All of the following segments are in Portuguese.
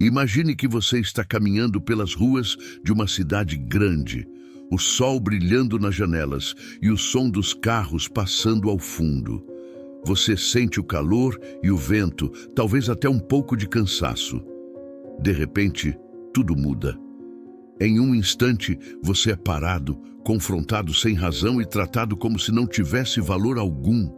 Imagine que você está caminhando pelas ruas de uma cidade grande, o sol brilhando nas janelas e o som dos carros passando ao fundo. Você sente o calor e o vento, talvez até um pouco de cansaço. De repente, tudo muda. Em um instante, você é parado, confrontado sem razão e tratado como se não tivesse valor algum.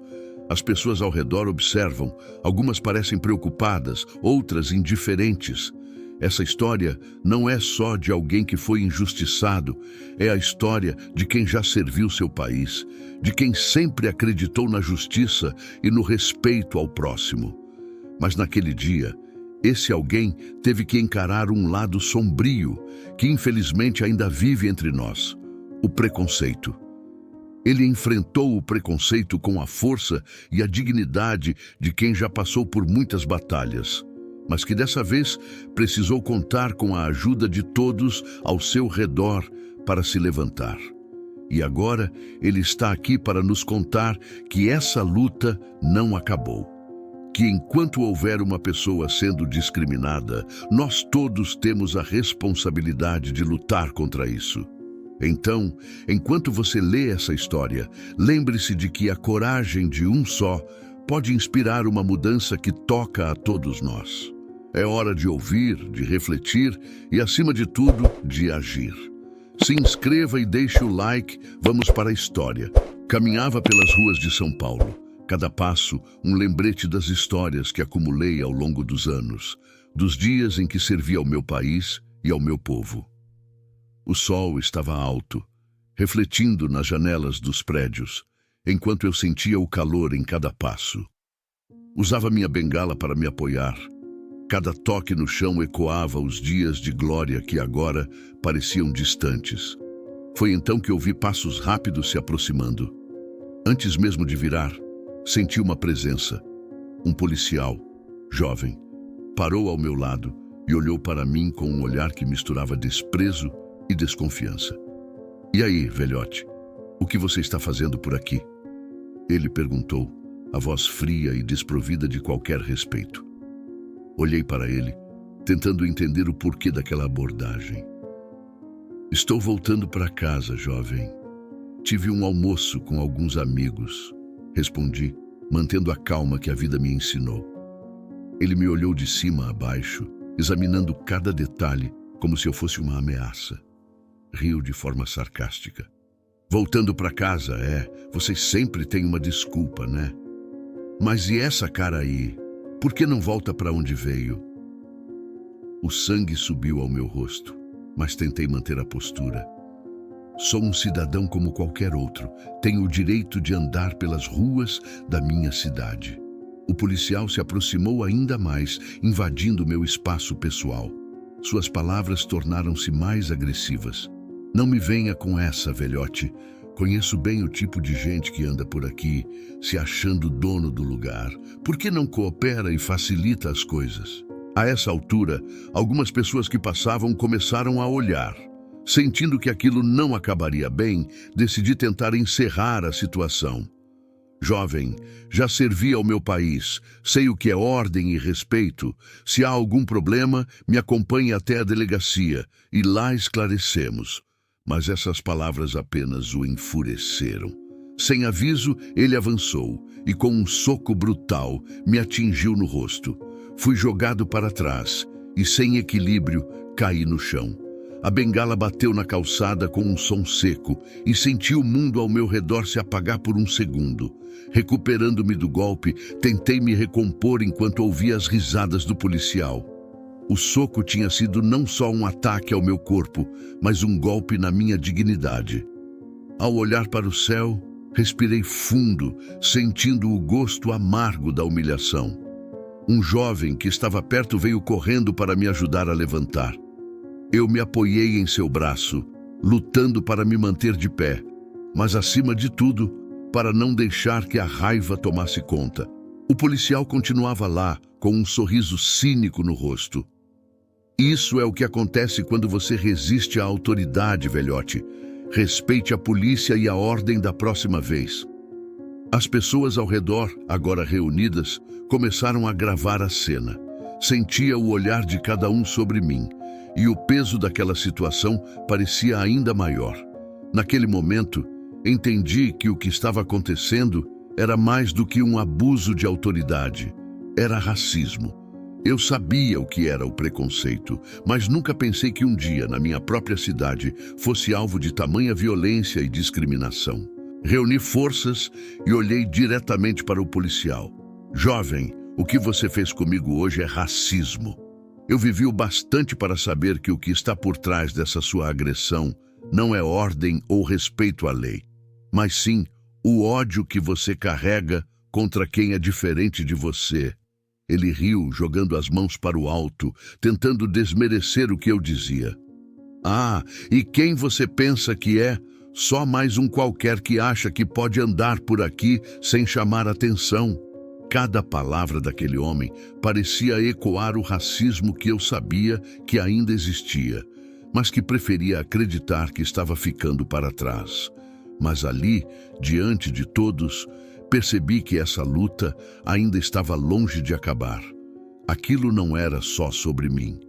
As pessoas ao redor observam, algumas parecem preocupadas, outras indiferentes. Essa história não é só de alguém que foi injustiçado, é a história de quem já serviu seu país, de quem sempre acreditou na justiça e no respeito ao próximo. Mas naquele dia, esse alguém teve que encarar um lado sombrio, que infelizmente ainda vive entre nós: o preconceito. Ele enfrentou o preconceito com a força e a dignidade de quem já passou por muitas batalhas, mas que dessa vez precisou contar com a ajuda de todos ao seu redor para se levantar. E agora ele está aqui para nos contar que essa luta não acabou. Que enquanto houver uma pessoa sendo discriminada, nós todos temos a responsabilidade de lutar contra isso. Então, enquanto você lê essa história, lembre-se de que a coragem de um só pode inspirar uma mudança que toca a todos nós. É hora de ouvir, de refletir e, acima de tudo, de agir. Se inscreva e deixe o like, vamos para a história. Caminhava pelas ruas de São Paulo. Cada passo, um lembrete das histórias que acumulei ao longo dos anos, dos dias em que servi ao meu país e ao meu povo. O sol estava alto, refletindo nas janelas dos prédios, enquanto eu sentia o calor em cada passo. Usava minha bengala para me apoiar. Cada toque no chão ecoava os dias de glória que agora pareciam distantes. Foi então que ouvi passos rápidos se aproximando. Antes mesmo de virar, senti uma presença. Um policial, jovem, parou ao meu lado e olhou para mim com um olhar que misturava desprezo e desconfiança. "E aí, velhote, o que você está fazendo por aqui?" Ele perguntou, a voz fria e desprovida de qualquer respeito. Olhei para ele, tentando entender o porquê daquela abordagem. "Estou voltando para casa, jovem. Tive um almoço com alguns amigos", respondi, mantendo a calma que a vida me ensinou. Ele me olhou de cima a baixo, examinando cada detalhe como se eu fosse uma ameaça. Riu de forma sarcástica. "Voltando para casa, vocês sempre têm uma desculpa, né? Mas e essa cara aí? Por que não volta para onde veio?" O sangue subiu ao meu rosto, mas tentei manter a postura. "Sou um cidadão como qualquer outro. Tenho o direito de andar pelas ruas da minha cidade." O policial se aproximou ainda mais, invadindo meu espaço pessoal. Suas palavras tornaram-se mais agressivas. "Não me venha com essa, velhote. Conheço bem o tipo de gente que anda por aqui, se achando dono do lugar. Por que não coopera e facilita as coisas?" A essa altura, algumas pessoas que passavam começaram a olhar. Sentindo que aquilo não acabaria bem, decidi tentar encerrar a situação. "Jovem, já servi ao meu país, sei o que é ordem e respeito. Se há algum problema, me acompanhe até a delegacia e lá esclarecemos." Mas essas palavras apenas o enfureceram. Sem aviso, ele avançou e, com um soco brutal, me atingiu no rosto. Fui jogado para trás e, sem equilíbrio, caí no chão. A bengala bateu na calçada com um som seco e senti o mundo ao meu redor se apagar por um segundo. Recuperando-me do golpe, tentei me recompor enquanto ouvia as risadas do policial. O soco tinha sido não só um ataque ao meu corpo, mas um golpe na minha dignidade. Ao olhar para o céu, respirei fundo, sentindo o gosto amargo da humilhação. Um jovem que estava perto veio correndo para me ajudar a levantar. Eu me apoiei em seu braço, lutando para me manter de pé, mas acima de tudo, para não deixar que a raiva tomasse conta. O policial continuava lá, com um sorriso cínico no rosto. "Isso é o que acontece quando você resiste à autoridade, velhote. Respeite a polícia e a ordem da próxima vez." As pessoas ao redor, agora reunidas, começaram a gravar a cena. sentia o olhar de cada um sobre mim, e o peso daquela situação parecia ainda maior. Naquele momento, entendi que o que estava acontecendo era mais do que um abuso de autoridade, era racismo. Eu sabia o que era o preconceito, mas nunca pensei que um dia, na minha própria cidade, fosse alvo de tamanha violência e discriminação. Reuni forças e olhei diretamente para o policial. Jovem, o que você fez comigo hoje é racismo. Eu vivi o bastante para saber que o que está por trás dessa sua agressão não é ordem ou respeito à lei, mas sim o ódio que você carrega contra quem é diferente de você. Ele riu, jogando as mãos para o alto, tentando desmerecer o que eu dizia. Ah, e quem você pensa que é? Só mais um qualquer que acha que pode andar por aqui sem chamar atenção. Cada palavra daquele homem parecia ecoar o racismo que eu sabia que ainda existia, mas que preferia acreditar que estava ficando para trás. Mas ali, diante de todos, percebi que essa luta ainda estava longe de acabar. Aquilo não era só sobre mim.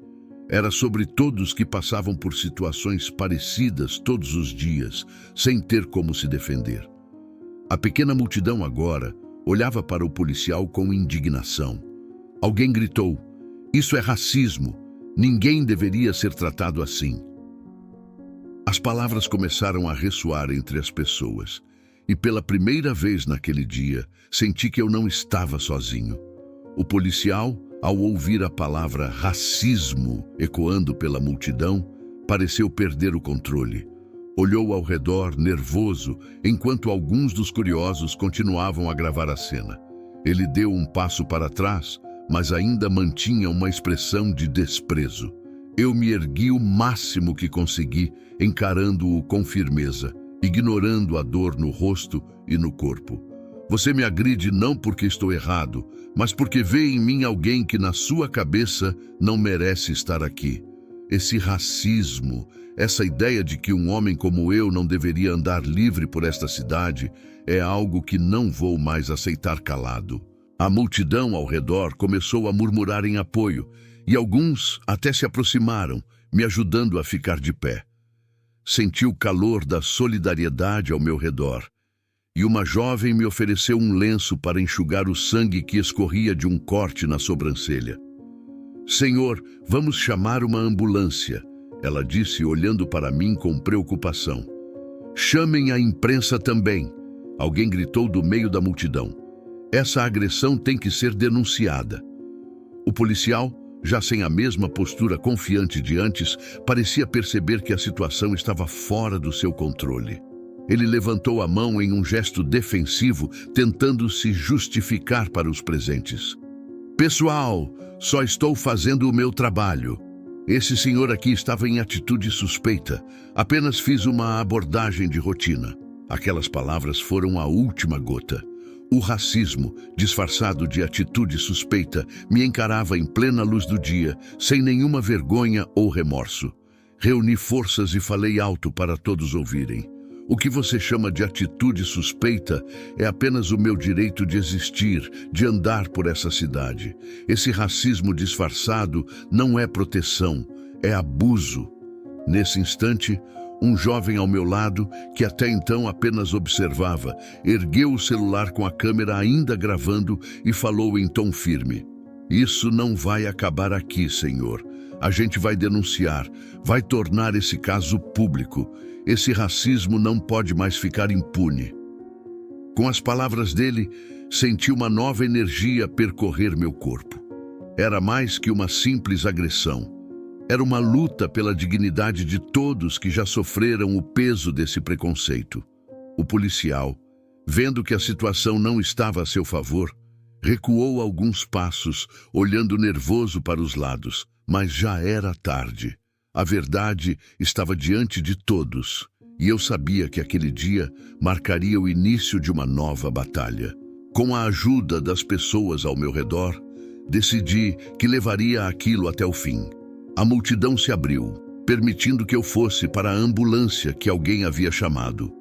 Era sobre todos que passavam por situações parecidas todos os dias, sem ter como se defender. A pequena multidão agora olhava para o policial com indignação. Alguém gritou: "Isso é racismo! Ninguém deveria ser tratado assim!" As palavras começaram a ressoar entre as pessoas, e pela primeira vez naquele dia, senti que eu não estava sozinho. O policial, ao ouvir a palavra racismo ecoando pela multidão, pareceu perder o controle. Olhou ao redor, nervoso, enquanto alguns dos curiosos continuavam a gravar a cena. Ele deu um passo para trás, mas ainda mantinha uma expressão de desprezo. Eu me ergui o máximo que consegui, encarando-o com firmeza, ignorando a dor no rosto e no corpo. Você me agride não porque estou errado, mas porque vê em mim alguém que na sua cabeça não merece estar aqui. Esse racismo, essa ideia de que um homem como eu não deveria andar livre por esta cidade, é algo que não vou mais aceitar calado. A multidão ao redor começou a murmurar em apoio, e alguns até se aproximaram, me ajudando a ficar de pé. Senti o calor da solidariedade ao meu redor, e uma jovem me ofereceu um lenço para enxugar o sangue que escorria de um corte na sobrancelha. "Senhor, vamos chamar uma ambulância", ela disse, olhando para mim com preocupação. "Chamem a imprensa também", alguém gritou do meio da multidão. "Essa agressão tem que ser denunciada." O policial, já sem a mesma postura confiante de antes, parecia perceber que a situação estava fora do seu controle. Ele levantou a mão em um gesto defensivo, tentando se justificar para os presentes. "Pessoal, só estou fazendo o meu trabalho. Esse senhor aqui estava em atitude suspeita. Apenas fiz uma abordagem de rotina." Aquelas palavras foram a última gota. O racismo, disfarçado de atitude suspeita, me encarava em plena luz do dia, sem nenhuma vergonha ou remorso. Reuni forças e falei alto para todos ouvirem. "O que você chama de atitude suspeita é apenas o meu direito de existir, de andar por essa cidade. Esse racismo disfarçado não é proteção, é abuso." Nesse instante, um jovem ao meu lado, que até então apenas observava, ergueu o celular com a câmera ainda gravando e falou em tom firme: "Isso não vai acabar aqui, senhor. A gente vai denunciar, vai tornar esse caso público. Esse racismo não pode mais ficar impune." Com as palavras dele, senti uma nova energia percorrer meu corpo. Era mais que uma simples agressão. Era uma luta pela dignidade de todos que já sofreram o peso desse preconceito. O policial, vendo que a situação não estava a seu favor, recuou alguns passos, olhando nervoso para os lados, mas já era tarde. A verdade estava diante de todos, e eu sabia que aquele dia marcaria o início de uma nova batalha. Com a ajuda das pessoas ao meu redor, decidi que levaria aquilo até o fim. A multidão se abriu, permitindo que eu fosse para a ambulância que alguém havia chamado.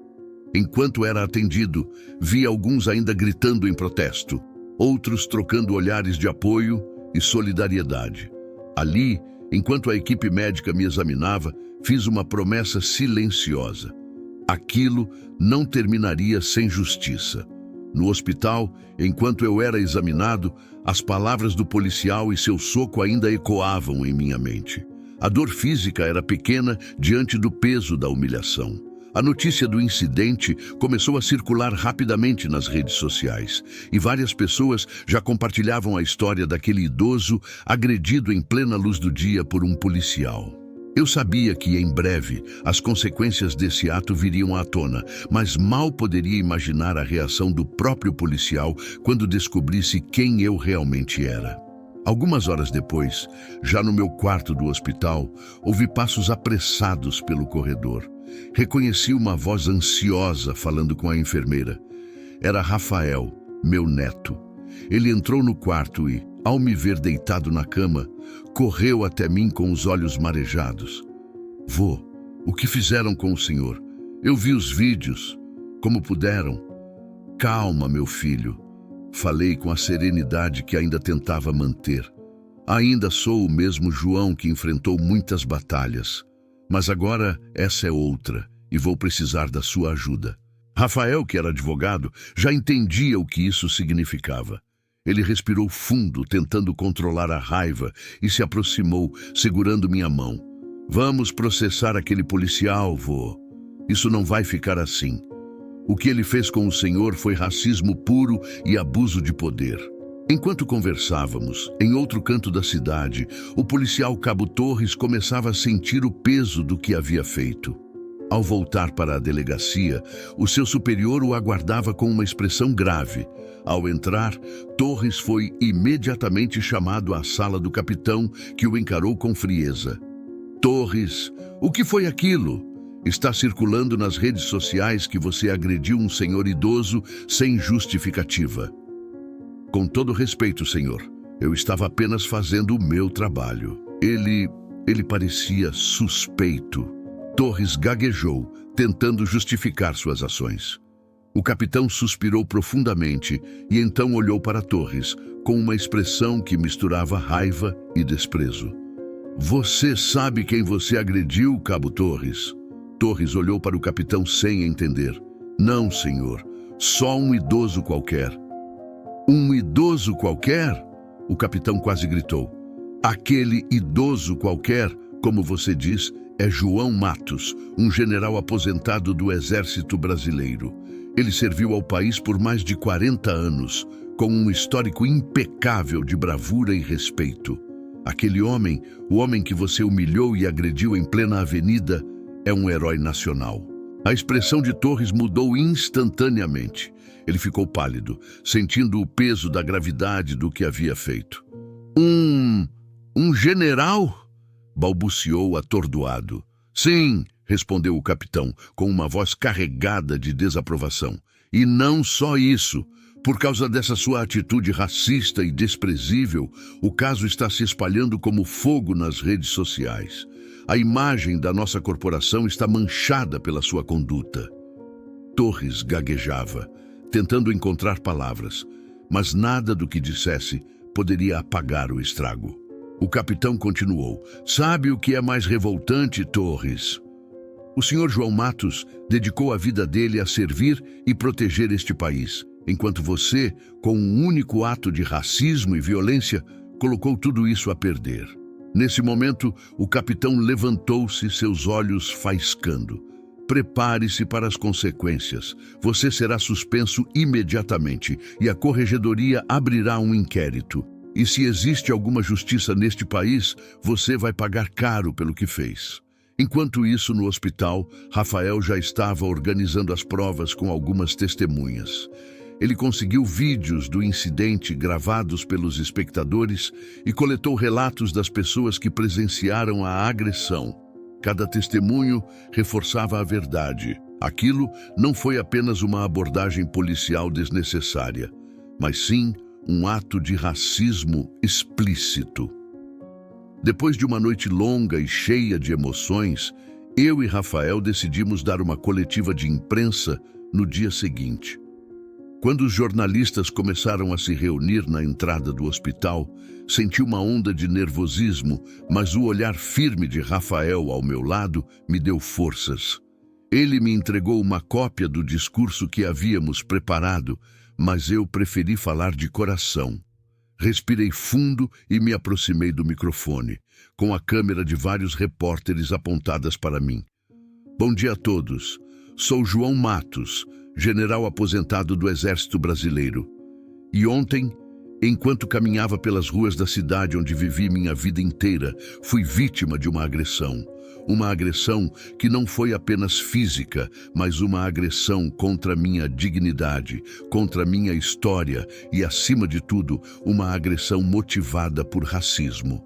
Enquanto era atendido, vi alguns ainda gritando em protesto, outros trocando olhares de apoio e solidariedade. Ali, enquanto a equipe médica me examinava, fiz uma promessa silenciosa. Aquilo não terminaria sem justiça. No hospital, enquanto eu era examinado, as palavras do policial e seu soco ainda ecoavam em minha mente. A dor física era pequena diante do peso da humilhação. A notícia do incidente começou a circular rapidamente nas redes sociais e várias pessoas já compartilhavam a história daquele idoso agredido em plena luz do dia por um policial. Eu sabia que, em breve, as consequências desse ato viriam à tona, mas mal poderia imaginar a reação do próprio policial quando descobrisse quem eu realmente era. Algumas horas depois, já no meu quarto do hospital, ouvi passos apressados pelo corredor. Reconheci uma voz ansiosa falando com a enfermeira. Era Rafael, meu neto. Ele entrou no quarto e, ao me ver deitado na cama, correu até mim com os olhos marejados. Vô, o que fizeram com o senhor? Eu vi os vídeos. Como puderam? Calma, meu filho. Falei com a serenidade que ainda tentava manter. Ainda sou o mesmo João que enfrentou muitas batalhas. Mas agora essa é outra e vou precisar da sua ajuda. Rafael, que era advogado, já entendia o que isso significava. Ele respirou fundo, tentando controlar a raiva, e se aproximou, segurando minha mão. Vamos processar aquele policial, vô. Isso não vai ficar assim. O que ele fez com o senhor foi racismo puro e abuso de poder. Enquanto conversávamos, em outro canto da cidade, o policial Cabo Torres começava a sentir o peso do que havia feito. Ao voltar para a delegacia, o seu superior o aguardava com uma expressão grave. Ao entrar, Torres foi imediatamente chamado à sala do capitão, que o encarou com frieza. Torres, o que foi aquilo? Está circulando nas redes sociais que você agrediu um senhor idoso sem justificativa. Com todo respeito, senhor, eu estava apenas fazendo o meu trabalho. Ele parecia suspeito. Torres gaguejou, tentando justificar suas ações. O capitão suspirou profundamente e então olhou para Torres, com uma expressão que misturava raiva e desprezo. Você sabe quem você agrediu, Cabo Torres? Torres olhou para o capitão sem entender. Não, senhor, só um idoso qualquer. Um idoso qualquer? O capitão quase gritou. Aquele idoso qualquer, como você diz, é João Matos, um general aposentado do Exército Brasileiro. Ele serviu ao país por mais de 40 anos, com um histórico impecável de bravura e respeito. Aquele homem, o homem que você humilhou e agrediu em plena avenida, é um herói nacional. A expressão de Torres mudou instantaneamente. Ele ficou pálido, sentindo o peso da gravidade do que havia feito. Um general? Balbuciou atordoado. Sim, respondeu o capitão, com uma voz carregada de desaprovação. E não só isso. Por causa dessa sua atitude racista e desprezível, o caso está se espalhando como fogo nas redes sociais. A imagem da nossa corporação está manchada pela sua conduta. Torres gaguejava, tentando encontrar palavras, mas nada do que dissesse poderia apagar o estrago. O capitão continuou. Sabe o que é mais revoltante, Torres? O senhor João Matos dedicou a vida dele a servir e proteger este país, enquanto você, com um único ato de racismo e violência, colocou tudo isso a perder. Nesse momento, o capitão levantou-se, seus olhos faiscando. Prepare-se para as consequências. Você será suspenso imediatamente e a corregedoria abrirá um inquérito. E se existe alguma justiça neste país, você vai pagar caro pelo que fez. Enquanto isso, no hospital, Rafael já estava organizando as provas com algumas testemunhas. Ele conseguiu vídeos do incidente gravados pelos espectadores e coletou relatos das pessoas que presenciaram a agressão. Cada testemunho reforçava a verdade. Aquilo não foi apenas uma abordagem policial desnecessária, mas sim um ato de racismo explícito. Depois de uma noite longa e cheia de emoções, eu e Rafael decidimos dar uma coletiva de imprensa no dia seguinte. Quando os jornalistas começaram a se reunir na entrada do hospital, senti uma onda de nervosismo, mas o olhar firme de Rafael ao meu lado me deu forças. Ele me entregou uma cópia do discurso que havíamos preparado, mas eu preferi falar de coração. Respirei fundo e me aproximei do microfone, com a câmera de vários repórteres apontadas para mim. Bom dia a todos. Sou João Matos, general aposentado do Exército Brasileiro. E ontem, enquanto caminhava pelas ruas da cidade onde vivi minha vida inteira, fui vítima de uma agressão. Uma agressão que não foi apenas física, mas uma agressão contra minha dignidade, contra minha história e, acima de tudo, uma agressão motivada por racismo.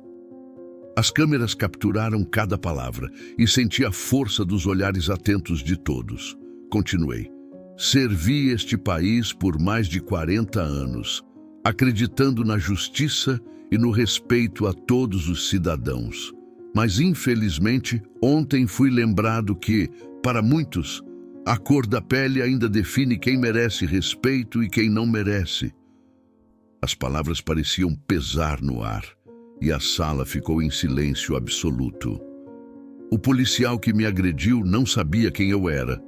As câmeras capturaram cada palavra e senti a força dos olhares atentos de todos. Continuei. Servi este país por mais de 40 anos, acreditando na justiça e no respeito a todos os cidadãos. Mas, infelizmente, ontem fui lembrado que, para muitos, a cor da pele ainda define quem merece respeito e quem não merece. As palavras pareciam pesar no ar, e a sala ficou em silêncio absoluto. O policial que me agrediu não sabia quem eu era,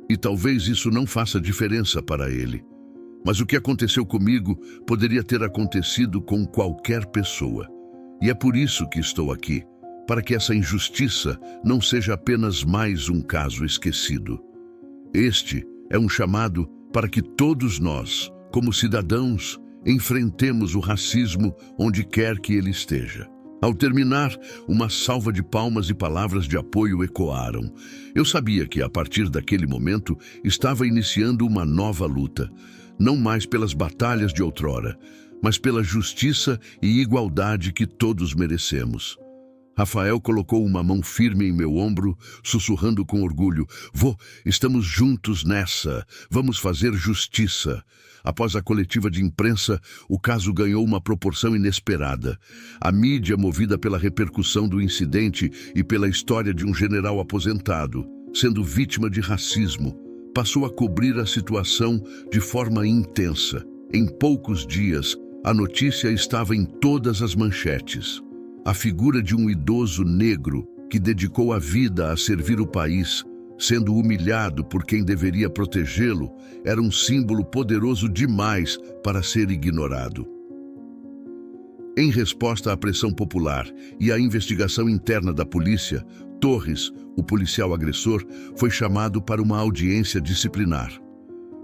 e talvez isso não faça diferença para ele. Mas o que aconteceu comigo poderia ter acontecido com qualquer pessoa. E é por isso que estou aqui, para que essa injustiça não seja apenas mais um caso esquecido. Este é um chamado para que todos nós, como cidadãos, enfrentemos o racismo onde quer que ele esteja. Ao terminar, uma salva de palmas e palavras de apoio ecoaram. Eu sabia que, a partir daquele momento, estava iniciando uma nova luta, não mais pelas batalhas de outrora, mas pela justiça e igualdade que todos merecemos. Rafael colocou uma mão firme em meu ombro, sussurrando com orgulho: Vô, estamos juntos nessa, vamos fazer justiça. Após a coletiva de imprensa, o caso ganhou uma proporção inesperada. A mídia, movida pela repercussão do incidente e pela história de um general aposentado, sendo vítima de racismo, passou a cobrir a situação de forma intensa. Em poucos dias, a notícia estava em todas as manchetes. A figura de um idoso negro que dedicou a vida a servir o país, sendo humilhado por quem deveria protegê-lo, era um símbolo poderoso demais para ser ignorado. Em resposta à pressão popular e à investigação interna da polícia, Torres, o policial agressor, foi chamado para uma audiência disciplinar.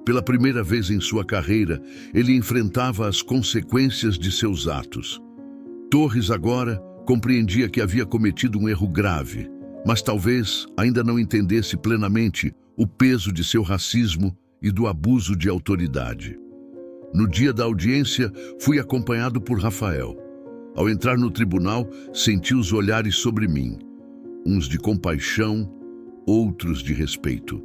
Pela primeira vez em sua carreira, ele enfrentava as consequências de seus atos. Torres agora compreendia que havia cometido um erro grave, mas talvez ainda não entendesse plenamente o peso de seu racismo e do abuso de autoridade. No dia da audiência, fui acompanhado por Rafael. Ao entrar no tribunal, senti os olhares sobre mim, uns de compaixão, outros de respeito.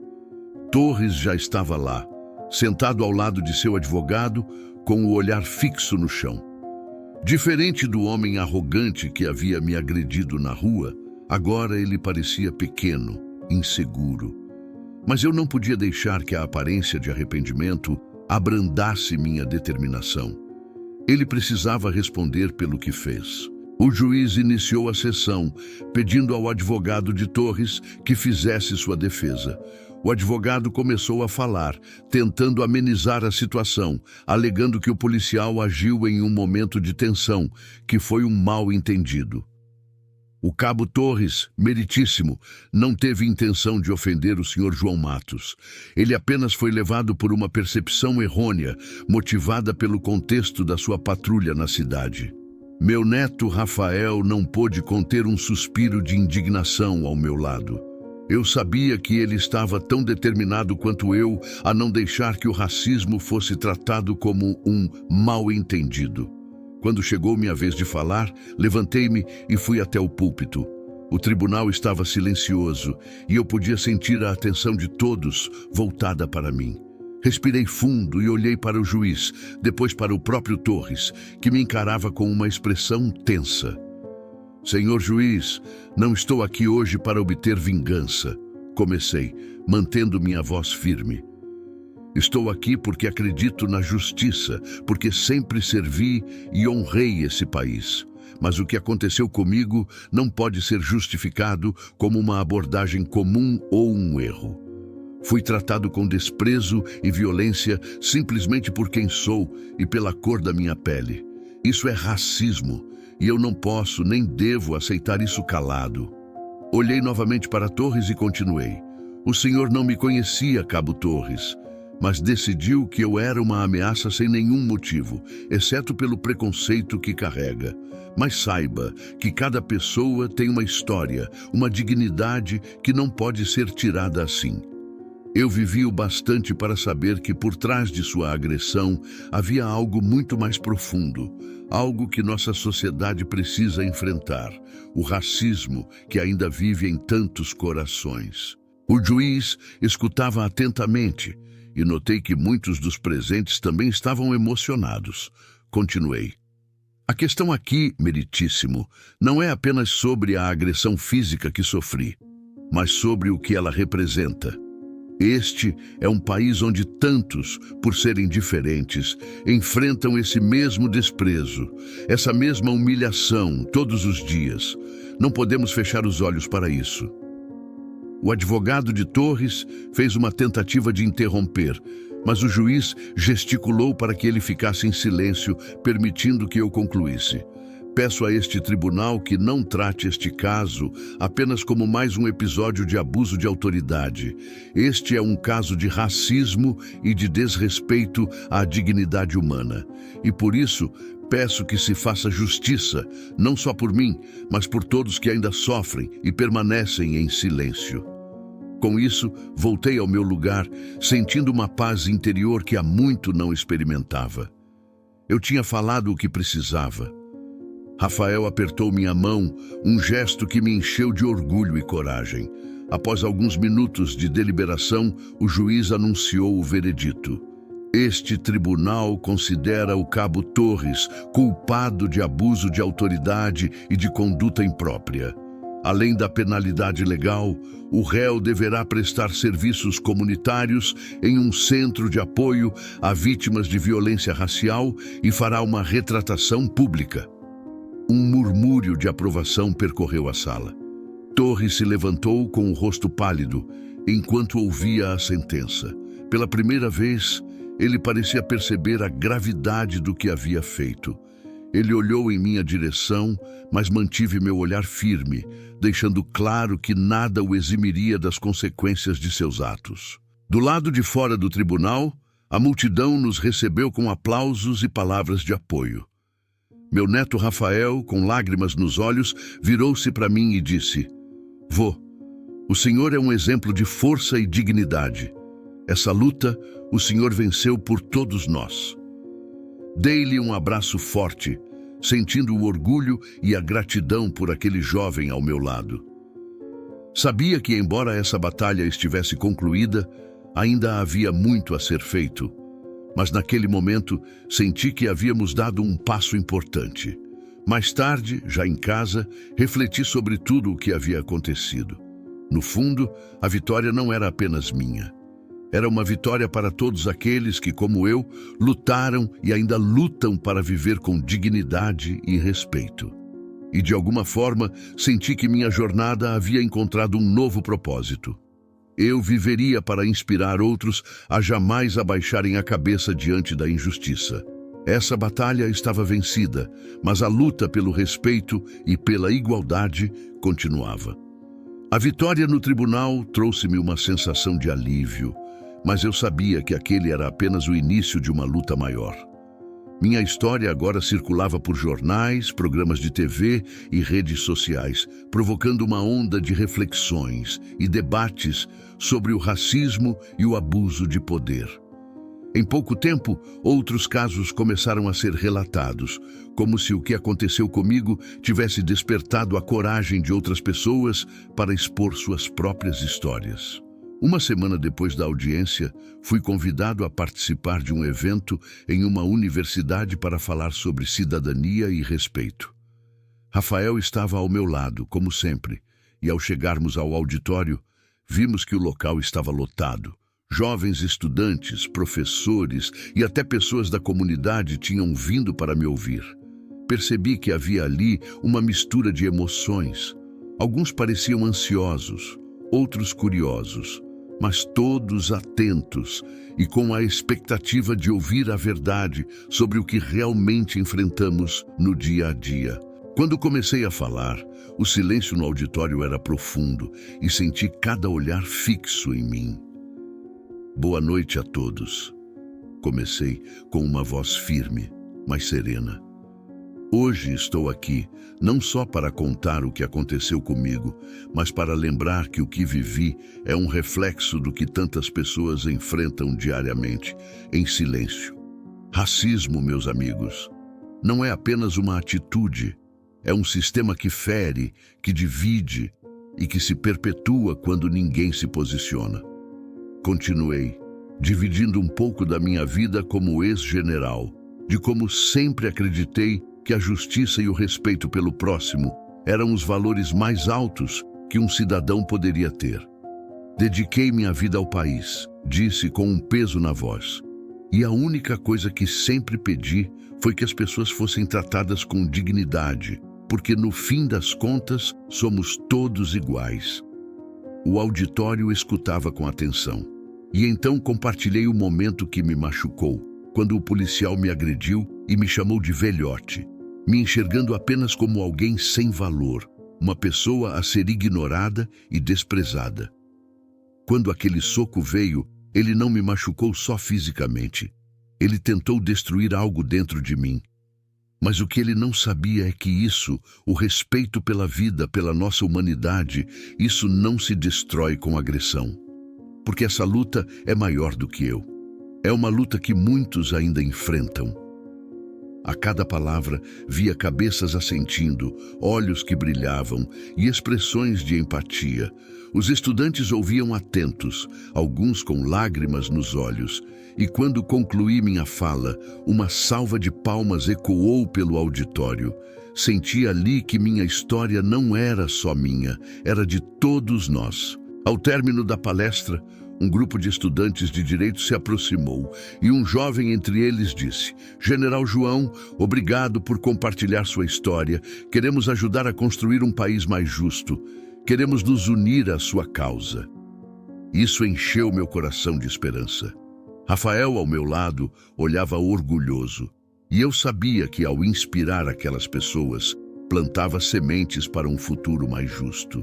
Torres já estava lá, sentado ao lado de seu advogado, com o olhar fixo no chão. Diferente do homem arrogante que havia me agredido na rua, agora ele parecia pequeno, inseguro. Mas eu não podia deixar que a aparência de arrependimento abrandasse minha determinação. Ele precisava responder pelo que fez. O juiz iniciou a sessão, pedindo ao advogado de Torres que fizesse sua defesa. O advogado começou a falar, tentando amenizar a situação, alegando que o policial agiu em um momento de tensão, que foi um mal-entendido. O cabo Torres, meritíssimo, não teve intenção de ofender o senhor João Matos. Ele apenas foi levado por uma percepção errônea, motivada pelo contexto da sua patrulha na cidade. Meu neto Rafael não pôde conter um suspiro de indignação ao meu lado. Eu sabia que ele estava tão determinado quanto eu a não deixar que o racismo fosse tratado como um mal-entendido. Quando chegou minha vez de falar, levantei-me e fui até o púlpito. O tribunal estava silencioso e eu podia sentir a atenção de todos voltada para mim. Respirei fundo e olhei para o juiz, depois para o próprio Torres, que me encarava com uma expressão tensa. Senhor juiz, não estou aqui hoje para obter vingança, comecei, mantendo minha voz firme. Estou aqui porque acredito na justiça, porque sempre servi e honrei esse país. Mas o que aconteceu comigo não pode ser justificado como uma abordagem comum ou um erro. Fui tratado com desprezo e violência simplesmente por quem sou e pela cor da minha pele. Isso é racismo e eu não posso nem devo aceitar isso calado. Olhei novamente para Torres e continuei. O senhor não me conhecia, Cabo Torres, mas decidiu que eu era uma ameaça sem nenhum motivo, exceto pelo preconceito que carrega. Mas saiba que cada pessoa tem uma história, uma dignidade que não pode ser tirada assim. Eu vivi o bastante para saber que por trás de sua agressão havia algo muito mais profundo, algo que nossa sociedade precisa enfrentar, o racismo que ainda vive em tantos corações. O juiz escutava atentamente e notei que muitos dos presentes também estavam emocionados. Continuei. A questão aqui, meritíssimo, não é apenas sobre a agressão física que sofri, mas sobre o que ela representa. Este é um país onde tantos, por serem diferentes, enfrentam esse mesmo desprezo, essa mesma humilhação todos os dias. Não podemos fechar os olhos para isso. O advogado de Torres fez uma tentativa de interromper, mas o juiz gesticulou para que ele ficasse em silêncio, permitindo que eu concluísse. Peço a este tribunal que não trate este caso apenas como mais um episódio de abuso de autoridade. Este é um caso de racismo e de desrespeito à dignidade humana. E por isso, peço que se faça justiça, não só por mim, mas por todos que ainda sofrem e permanecem em silêncio. Com isso, voltei ao meu lugar, sentindo uma paz interior que há muito não experimentava. Eu tinha falado o que precisava. Rafael apertou minha mão, um gesto que me encheu de orgulho e coragem. Após alguns minutos de deliberação, o juiz anunciou o veredito. Este tribunal considera o Cabo Torres culpado de abuso de autoridade e de conduta imprópria. Além da penalidade legal, o réu deverá prestar serviços comunitários em um centro de apoio a vítimas de violência racial e fará uma retratação pública. Um murmúrio de aprovação percorreu a sala. Torres se levantou com o rosto pálido, enquanto ouvia a sentença. Pela primeira vez, ele parecia perceber a gravidade do que havia feito. Ele olhou em minha direção, mas mantive meu olhar firme, deixando claro que nada o eximiria das consequências de seus atos. Do lado de fora do tribunal, a multidão nos recebeu com aplausos e palavras de apoio. Meu neto Rafael, com lágrimas nos olhos, virou-se para mim e disse: Vô, o senhor é um exemplo de força e dignidade. Essa luta o senhor venceu por todos nós. Dei-lhe um abraço forte, sentindo o orgulho e a gratidão por aquele jovem ao meu lado. Sabia que, embora essa batalha estivesse concluída, ainda havia muito a ser feito. Mas naquele momento, senti que havíamos dado um passo importante. Mais tarde, já em casa, refleti sobre tudo o que havia acontecido. No fundo, a vitória não era apenas minha. Era uma vitória para todos aqueles que, como eu, lutaram e ainda lutam para viver com dignidade e respeito. E, de alguma forma, senti que minha jornada havia encontrado um novo propósito. Eu viveria para inspirar outros a jamais abaixarem a cabeça diante da injustiça. Essa batalha estava vencida, mas a luta pelo respeito e pela igualdade continuava. A vitória no tribunal trouxe-me uma sensação de alívio, mas eu sabia que aquele era apenas o início de uma luta maior. Minha história agora circulava por jornais, programas de TV e redes sociais, provocando uma onda de reflexões e debates sobre o racismo e o abuso de poder. Em pouco tempo, outros casos começaram a ser relatados, como se o que aconteceu comigo tivesse despertado a coragem de outras pessoas para expor suas próprias histórias. Uma semana depois da audiência, fui convidado a participar de um evento em uma universidade para falar sobre cidadania e respeito. Rafael estava ao meu lado, como sempre, e ao chegarmos ao auditório, vimos que o local estava lotado, Jovens estudantes, professores e até pessoas da comunidade tinham vindo para me ouvir. Percebi que havia ali uma mistura de emoções. Alguns pareciam ansiosos, outros curiosos, mas todos atentos e com a expectativa de ouvir a verdade sobre o que realmente enfrentamos no dia a dia. Quando comecei a falar, o silêncio no auditório era profundo e senti cada olhar fixo em mim. Boa noite a todos. Comecei com uma voz firme, mas serena. Hoje estou aqui, não só para contar o que aconteceu comigo, mas para lembrar que o que vivi é um reflexo do que tantas pessoas enfrentam diariamente, em silêncio. Racismo, meus amigos, não é apenas uma atitude, é um sistema que fere, que divide e que se perpetua quando ninguém se posiciona. Continuei, dividindo um pouco da minha vida como ex-general, de como sempre acreditei que a justiça e o respeito pelo próximo eram os valores mais altos que um cidadão poderia ter. Dediquei minha vida ao país, disse com um peso na voz. E a única coisa que sempre pedi foi que as pessoas fossem tratadas com dignidade, porque no fim das contas somos todos iguais. O auditório escutava com atenção. E então compartilhei o momento que me machucou, quando o policial me agrediu e me chamou de velhote, me enxergando apenas como alguém sem valor, uma pessoa a ser ignorada e desprezada. Quando aquele soco veio, ele não me machucou só fisicamente. Ele tentou destruir algo dentro de mim. Mas o que ele não sabia é que isso, o respeito pela vida, pela nossa humanidade, isso não se destrói com agressão. Porque essa luta é maior do que eu. É uma luta que muitos ainda enfrentam. A cada palavra, via cabeças assentindo, olhos que brilhavam e expressões de empatia. Os estudantes ouviam atentos, alguns com lágrimas nos olhos, e quando concluí minha fala, uma salva de palmas ecoou pelo auditório. Senti ali que minha história não era só minha, era de todos nós. Ao término da palestra, um grupo de estudantes de direito se aproximou e um jovem entre eles disse: General João, obrigado por compartilhar sua história. Queremos ajudar a construir um país mais justo. Queremos nos unir à sua causa. Isso encheu meu coração de esperança. Rafael, ao meu lado, olhava orgulhoso. E eu sabia que, ao inspirar aquelas pessoas, plantava sementes para um futuro mais justo.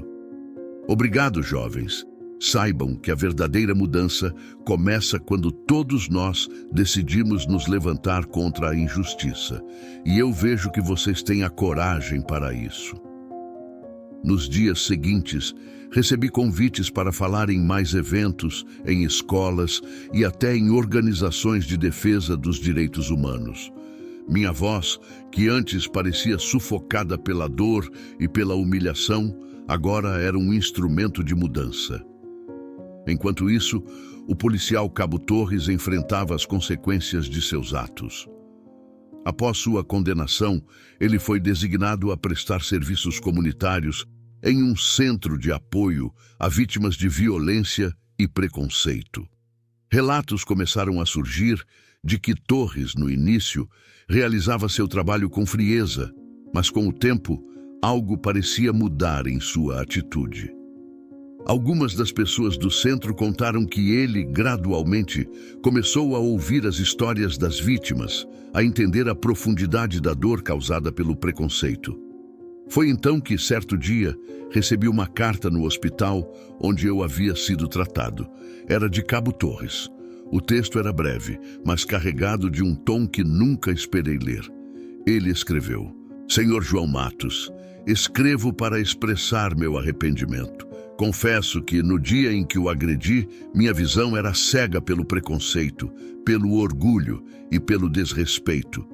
Obrigado, jovens. Saibam que a verdadeira mudança começa quando todos nós decidimos nos levantar contra a injustiça. E eu vejo que vocês têm a coragem para isso. Nos dias seguintes, recebi convites para falar em mais eventos, em escolas e até em organizações de defesa dos direitos humanos. Minha voz, que antes parecia sufocada pela dor e pela humilhação, agora era um instrumento de mudança. Enquanto isso, o policial Cabo Torres enfrentava as consequências de seus atos. Após sua condenação, ele foi designado a prestar serviços comunitários em um centro de apoio a vítimas de violência e preconceito. Relatos começaram a surgir de que Torres, no início, realizava seu trabalho com frieza, mas com o tempo, algo parecia mudar em sua atitude. Algumas das pessoas do centro contaram que ele, gradualmente, começou a ouvir as histórias das vítimas, a entender a profundidade da dor causada pelo preconceito. Foi então que, certo dia, recebi uma carta no hospital onde eu havia sido tratado. Era de Cabo Torres. O texto era breve, mas carregado de um tom que nunca esperei ler. Ele escreveu: Senhor João Matos, escrevo para expressar meu arrependimento. Confesso que, no dia em que o agredi, minha visão era cega pelo preconceito, pelo orgulho e pelo desrespeito.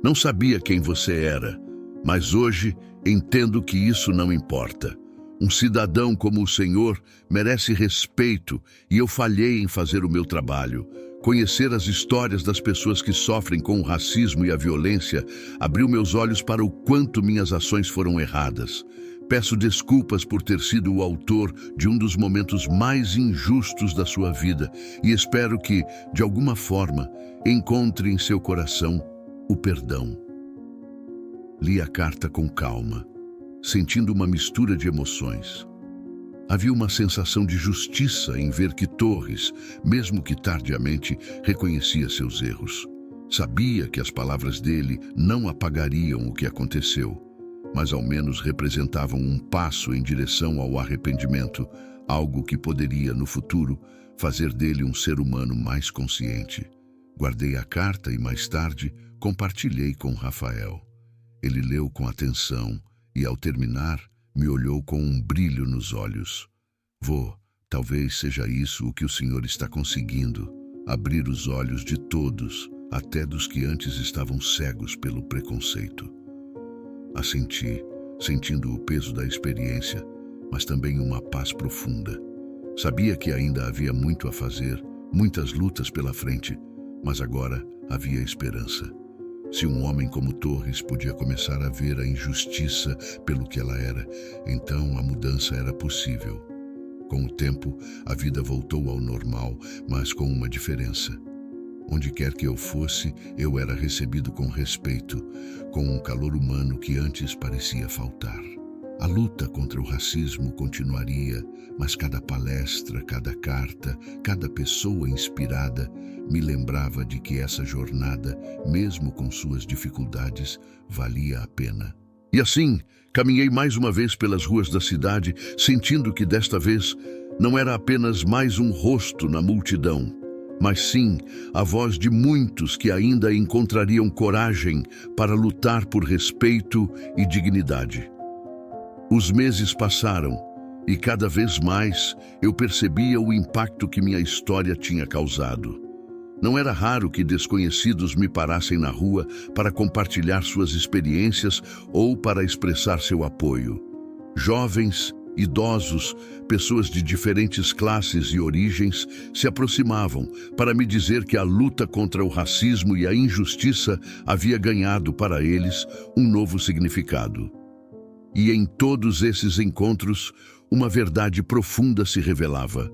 Não sabia quem você era, mas hoje entendo que isso não importa. Um cidadão como o senhor merece respeito e eu falhei em fazer o meu trabalho. Conhecer as histórias das pessoas que sofrem com o racismo e a violência abriu meus olhos para o quanto minhas ações foram erradas. Peço desculpas por ter sido o autor de um dos momentos mais injustos da sua vida e espero que, de alguma forma, encontre em seu coração o perdão. Li a carta com calma, sentindo uma mistura de emoções. Havia uma sensação de justiça em ver que Torres, mesmo que tardiamente, reconhecia seus erros. Sabia que as palavras dele não apagariam o que aconteceu, mas ao menos representavam um passo em direção ao arrependimento, algo que poderia, no futuro, fazer dele um ser humano mais consciente. Guardei a carta e, mais tarde, compartilhei com Rafael. Ele leu com atenção e, ao terminar, me olhou com um brilho nos olhos. Vô, talvez seja isso o que o senhor está conseguindo, abrir os olhos de todos, até dos que antes estavam cegos pelo preconceito. Assenti, sentindo o peso da experiência, mas também uma paz profunda. Sabia que ainda havia muito a fazer, muitas lutas pela frente, mas agora havia esperança. Se um homem como Torres podia começar a ver a injustiça pelo que ela era, então a mudança era possível. Com o tempo, a vida voltou ao normal, mas com uma diferença. Onde quer que eu fosse, eu era recebido com respeito, com um calor humano que antes parecia faltar. A luta contra o racismo continuaria, mas cada palestra, cada carta, cada pessoa inspirada me lembrava de que essa jornada, mesmo com suas dificuldades, valia a pena. E assim, caminhei mais uma vez pelas ruas da cidade, sentindo que desta vez não era apenas mais um rosto na multidão, mas sim a voz de muitos que ainda encontrariam coragem para lutar por respeito e dignidade. Os meses passaram e cada vez mais eu percebia o impacto que minha história tinha causado. Não era raro que desconhecidos me parassem na rua para compartilhar suas experiências ou para expressar seu apoio. Jovens, idosos, pessoas de diferentes classes e origens se aproximavam para me dizer que a luta contra o racismo e a injustiça havia ganhado para eles um novo significado. E em todos esses encontros, uma verdade profunda se revelava.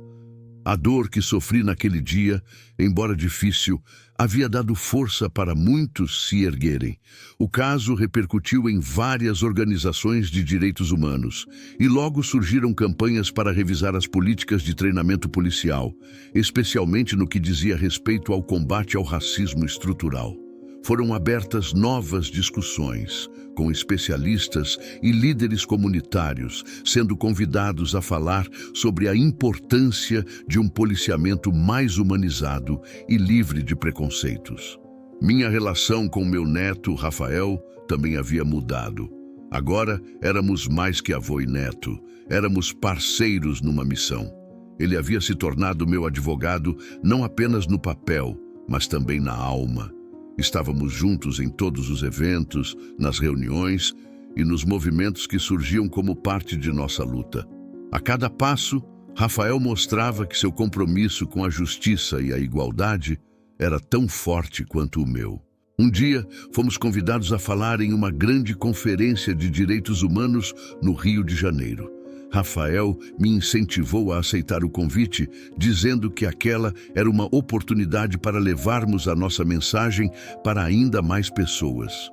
A dor que sofri naquele dia, embora difícil, havia dado força para muitos se erguerem. O caso repercutiu em várias organizações de direitos humanos e logo surgiram campanhas para revisar as políticas de treinamento policial, especialmente no que dizia respeito ao combate ao racismo estrutural. Foram abertas novas discussões, com especialistas e líderes comunitários sendo convidados a falar sobre a importância de um policiamento mais humanizado e livre de preconceitos. Minha relação com meu neto, Rafael, também havia mudado. Agora éramos mais que avô e neto, éramos parceiros numa missão. Ele havia se tornado meu advogado não apenas no papel, mas também na alma. Estávamos juntos em todos os eventos, nas reuniões e nos movimentos que surgiam como parte de nossa luta. A cada passo, Rafael mostrava que seu compromisso com a justiça e a igualdade era tão forte quanto o meu. Um dia, fomos convidados a falar em uma grande conferência de direitos humanos no Rio de Janeiro. Rafael me incentivou a aceitar o convite, dizendo que aquela era uma oportunidade para levarmos a nossa mensagem para ainda mais pessoas.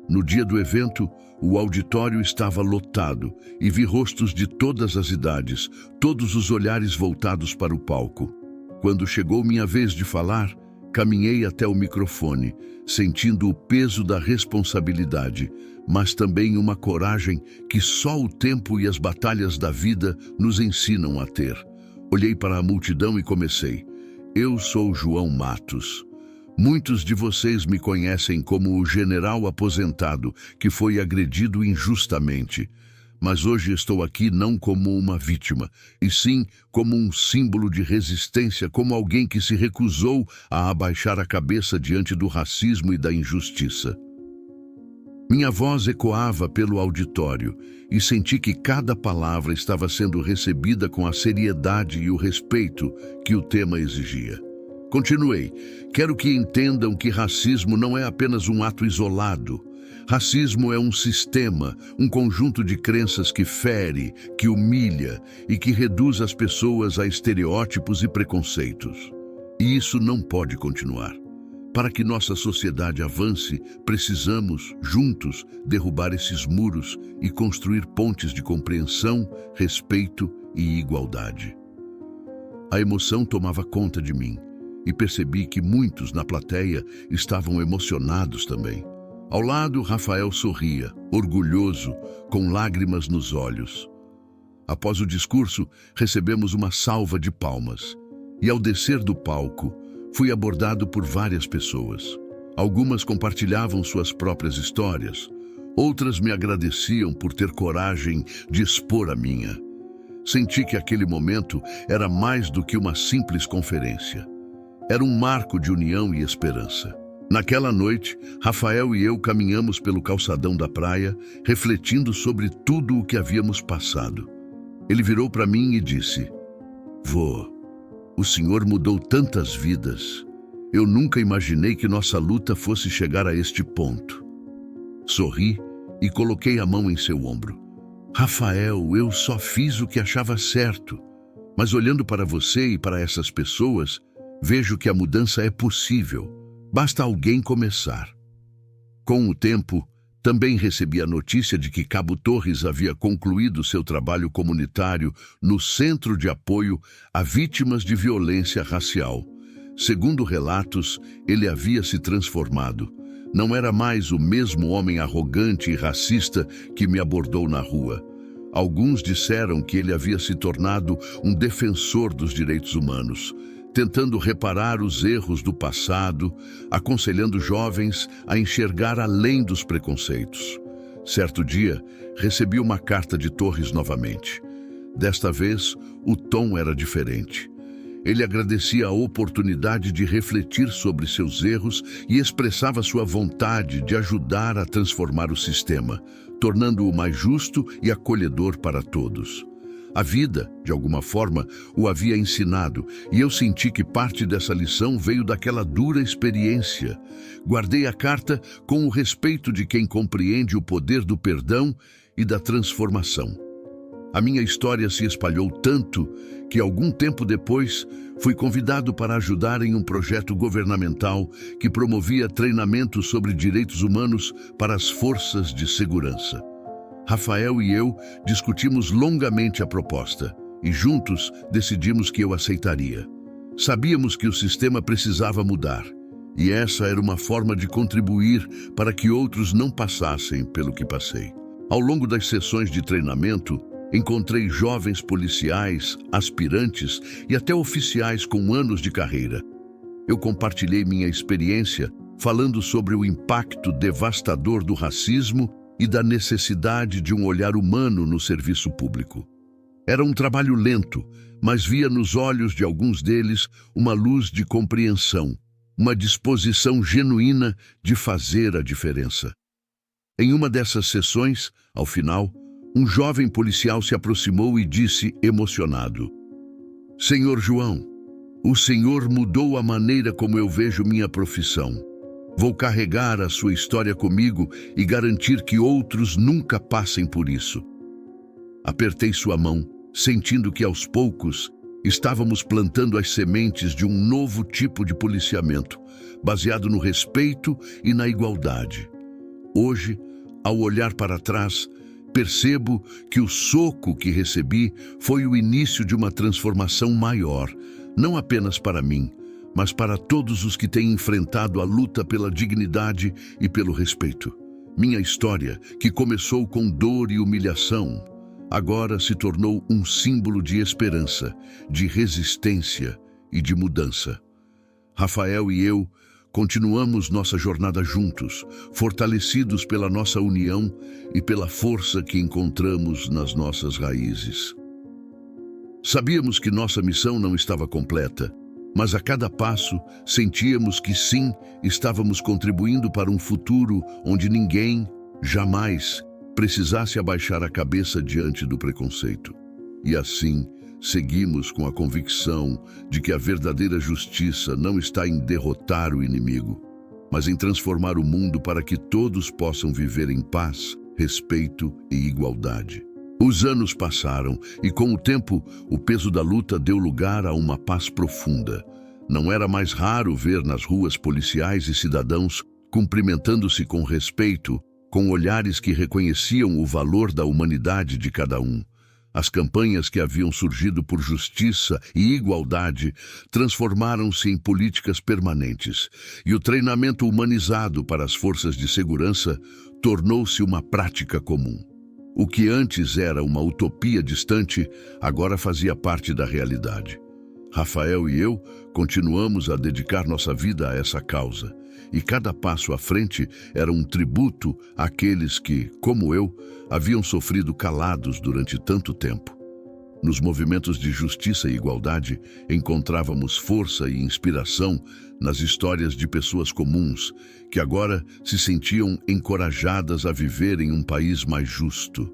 No dia do evento, o auditório estava lotado e vi rostos de todas as idades, todos os olhares voltados para o palco. Quando chegou minha vez de falar, caminhei até o microfone, sentindo o peso da responsabilidade, mas também uma coragem que só o tempo e as batalhas da vida nos ensinam a ter. Olhei para a multidão e comecei. Eu sou João Matos. Muitos de vocês me conhecem como o general aposentado que foi agredido injustamente. Mas hoje estou aqui não como uma vítima, e sim como um símbolo de resistência, como alguém que se recusou a abaixar a cabeça diante do racismo e da injustiça. Minha voz ecoava pelo auditório e senti que cada palavra estava sendo recebida com a seriedade e o respeito que o tema exigia. Continuei. Quero que entendam que racismo não é apenas um ato isolado. Racismo é um sistema, um conjunto de crenças que fere, que humilha e que reduz as pessoas a estereótipos e preconceitos. E isso não pode continuar. Para que nossa sociedade avance, precisamos, juntos, derrubar esses muros e construir pontes de compreensão, respeito e igualdade. A emoção tomava conta de mim e percebi que muitos na plateia estavam emocionados também. Ao lado, Rafael sorria, orgulhoso, com lágrimas nos olhos. Após o discurso, recebemos uma salva de palmas. E ao descer do palco, fui abordado por várias pessoas. Algumas compartilhavam suas próprias histórias. Outras me agradeciam por ter coragem de expor a minha. Senti que aquele momento era mais do que uma simples conferência. Era um marco de união e esperança. Naquela noite, Rafael e eu caminhamos pelo calçadão da praia, refletindo sobre tudo o que havíamos passado. Ele virou para mim e disse: "Vô, o senhor mudou tantas vidas. Eu nunca imaginei que nossa luta fosse chegar a este ponto." Sorri e coloquei a mão em seu ombro. "Rafael, eu só fiz o que achava certo. Mas olhando para você e para essas pessoas, vejo que a mudança é possível. Basta alguém começar." Com o tempo, também recebi a notícia de que Cabo Torres havia concluído seu trabalho comunitário no Centro de Apoio a Vítimas de Violência Racial. Segundo relatos, ele havia se transformado. Não era mais o mesmo homem arrogante e racista que me abordou na rua. Alguns disseram que ele havia se tornado um defensor dos direitos humanos, tentando reparar os erros do passado, aconselhando jovens a enxergar além dos preconceitos. Certo dia, recebi uma carta de Torres novamente. Desta vez, o tom era diferente. Ele agradecia a oportunidade de refletir sobre seus erros e expressava sua vontade de ajudar a transformar o sistema, tornando-o mais justo e acolhedor para todos. A vida, de alguma forma, o havia ensinado, e eu senti que parte dessa lição veio daquela dura experiência. Guardei a carta com o respeito de quem compreende o poder do perdão e da transformação. A minha história se espalhou tanto que, algum tempo depois, fui convidado para ajudar em um projeto governamental que promovia treinamento sobre direitos humanos para as forças de segurança. Rafael e eu discutimos longamente a proposta e juntos decidimos que eu aceitaria. Sabíamos que o sistema precisava mudar e essa era uma forma de contribuir para que outros não passassem pelo que passei. Ao longo das sessões de treinamento, encontrei jovens policiais, aspirantes e até oficiais com anos de carreira. Eu compartilhei minha experiência falando sobre o impacto devastador do racismo e da necessidade de um olhar humano no serviço público. Era um trabalho lento, mas via nos olhos de alguns deles uma luz de compreensão, uma disposição genuína de fazer a diferença. Em uma dessas sessões, ao final, um jovem policial se aproximou e disse emocionado: "Senhor João, o senhor mudou a maneira como eu vejo minha profissão. Vou carregar a sua história comigo e garantir que outros nunca passem por isso." Apertei sua mão, sentindo que aos poucos estávamos plantando as sementes de um novo tipo de policiamento, baseado no respeito e na igualdade. Hoje, ao olhar para trás, percebo que o soco que recebi foi o início de uma transformação maior, não apenas para mim, mas para todos os que têm enfrentado a luta pela dignidade e pelo respeito. Minha história, que começou com dor e humilhação, agora se tornou um símbolo de esperança, de resistência e de mudança. Rafael e eu continuamos nossa jornada juntos, fortalecidos pela nossa união e pela força que encontramos nas nossas raízes. Sabíamos que nossa missão não estava completa, mas a cada passo sentíamos que sim, estávamos contribuindo para um futuro onde ninguém, jamais, precisasse abaixar a cabeça diante do preconceito. E assim, seguimos com a convicção de que a verdadeira justiça não está em derrotar o inimigo, mas em transformar o mundo para que todos possam viver em paz, respeito e igualdade. Os anos passaram e, com o tempo, o peso da luta deu lugar a uma paz profunda. Não era mais raro ver nas ruas policiais e cidadãos cumprimentando-se com respeito, com olhares que reconheciam o valor da humanidade de cada um. As campanhas que haviam surgido por justiça e igualdade transformaram-se em políticas permanentes, e o treinamento humanizado para as forças de segurança tornou-se uma prática comum. O que antes era uma utopia distante, agora fazia parte da realidade. Rafael e eu continuamos a dedicar nossa vida a essa causa, e cada passo à frente era um tributo àqueles que, como eu, haviam sofrido calados durante tanto tempo. Nos movimentos de justiça e igualdade, encontrávamos força e inspiração nas histórias de pessoas comuns, que agora se sentiam encorajadas a viver em um país mais justo.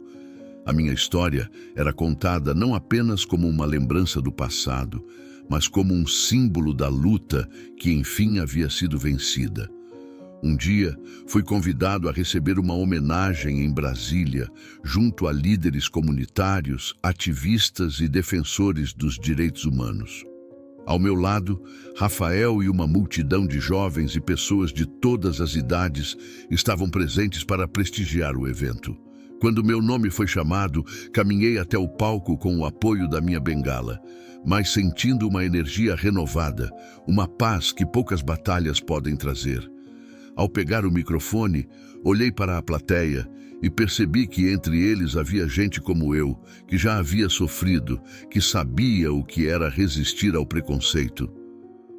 A minha história era contada não apenas como uma lembrança do passado, mas como um símbolo da luta que enfim havia sido vencida. Um dia, fui convidado a receber uma homenagem em Brasília, junto a líderes comunitários, ativistas e defensores dos direitos humanos. Ao meu lado, Rafael e uma multidão de jovens e pessoas de todas as idades estavam presentes para prestigiar o evento. Quando meu nome foi chamado, caminhei até o palco com o apoio da minha bengala, mas sentindo uma energia renovada, uma paz que poucas batalhas podem trazer. Ao pegar o microfone, olhei para a plateia e percebi que entre eles havia gente como eu, que já havia sofrido, que sabia o que era resistir ao preconceito.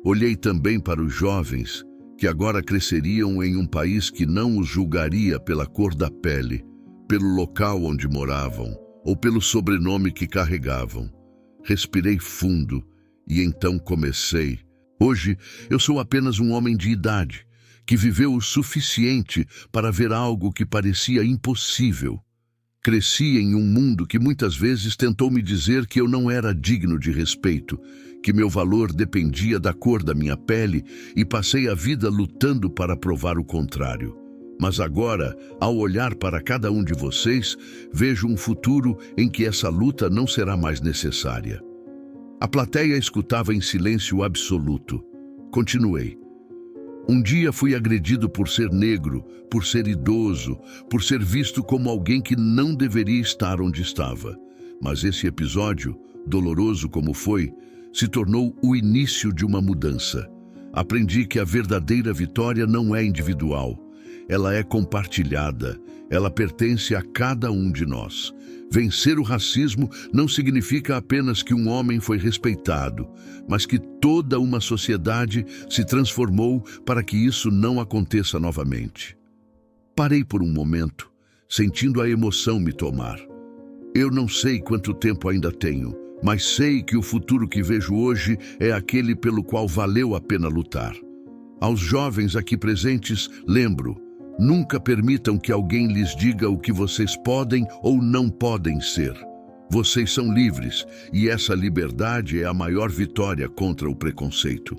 Olhei também para os jovens, que agora cresceriam em um país que não os julgaria pela cor da pele, pelo local onde moravam ou pelo sobrenome que carregavam. Respirei fundo e então comecei. Hoje eu sou apenas um homem de idade, que viveu o suficiente para ver algo que parecia impossível. Cresci em um mundo que muitas vezes tentou me dizer que eu não era digno de respeito, que meu valor dependia da cor da minha pele, e passei a vida lutando para provar o contrário. Mas agora, ao olhar para cada um de vocês, vejo um futuro em que essa luta não será mais necessária. A plateia escutava em silêncio absoluto. Continuei. Um dia fui agredido por ser negro, por ser idoso, por ser visto como alguém que não deveria estar onde estava. Mas esse episódio, doloroso como foi, se tornou o início de uma mudança. Aprendi que a verdadeira vitória não é individual. Ela é compartilhada, ela pertence a cada um de nós. Vencer o racismo não significa apenas que um homem foi respeitado, mas que toda uma sociedade se transformou para que isso não aconteça novamente. Parei por um momento, sentindo a emoção me tomar. Eu não sei quanto tempo ainda tenho, mas sei que o futuro que vejo hoje é aquele pelo qual valeu a pena lutar. Aos jovens aqui presentes, lembro: nunca permitam que alguém lhes diga o que vocês podem ou não podem ser. Vocês são livres, e essa liberdade é a maior vitória contra o preconceito.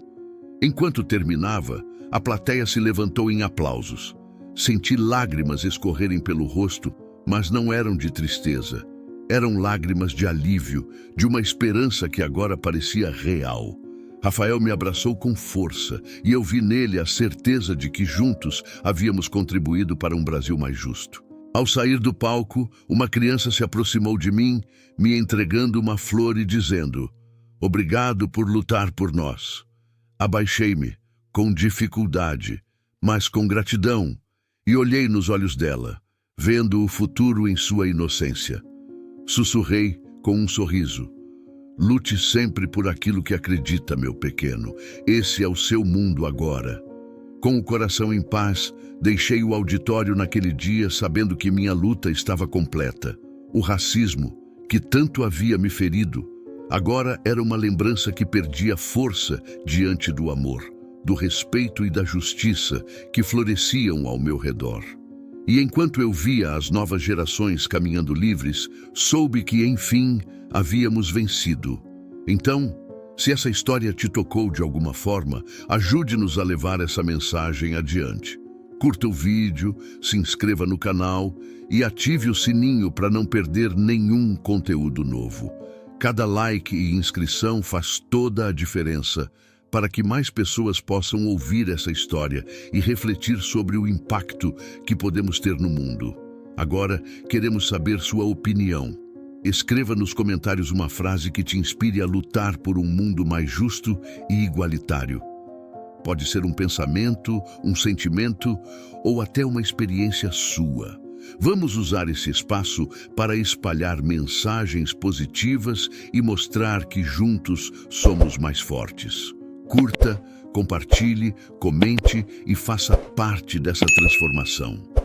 Enquanto terminava, a plateia se levantou em aplausos. Senti lágrimas escorrerem pelo rosto, mas não eram de tristeza. Eram lágrimas de alívio, de uma esperança que agora parecia real. Rafael me abraçou com força e eu vi nele a certeza de que juntos havíamos contribuído para um Brasil mais justo. Ao sair do palco, uma criança se aproximou de mim, me entregando uma flor e dizendo: "Obrigado por lutar por nós." Abaixei-me, com dificuldade, mas com gratidão, e olhei nos olhos dela, vendo o futuro em sua inocência. Sussurrei com um sorriso: "Lute sempre por aquilo que acredita, meu pequeno. Esse é o seu mundo agora." Com o coração em paz, deixei o auditório naquele dia sabendo que minha luta estava completa. O racismo, que tanto havia me ferido, agora era uma lembrança que perdia força diante do amor, do respeito e da justiça que floresciam ao meu redor. E enquanto eu via as novas gerações caminhando livres, soube que, enfim, havíamos vencido. Então, Se essa história te tocou de alguma forma, ajude-nos a levar essa mensagem adiante. Curta o vídeo, se inscreva no canal e ative o sininho para não perder nenhum conteúdo novo. Cada like e inscrição faz toda a diferença para que mais pessoas possam ouvir essa história e refletir sobre o impacto que podemos ter no mundo. Agora, queremos saber sua opinião. Escreva nos comentários uma frase que te inspire a lutar por um mundo mais justo e igualitário. Pode ser um pensamento, um sentimento ou até uma experiência sua. Vamos usar esse espaço para espalhar mensagens positivas e mostrar que juntos somos mais fortes. Curta, compartilhe, comente e faça parte dessa transformação.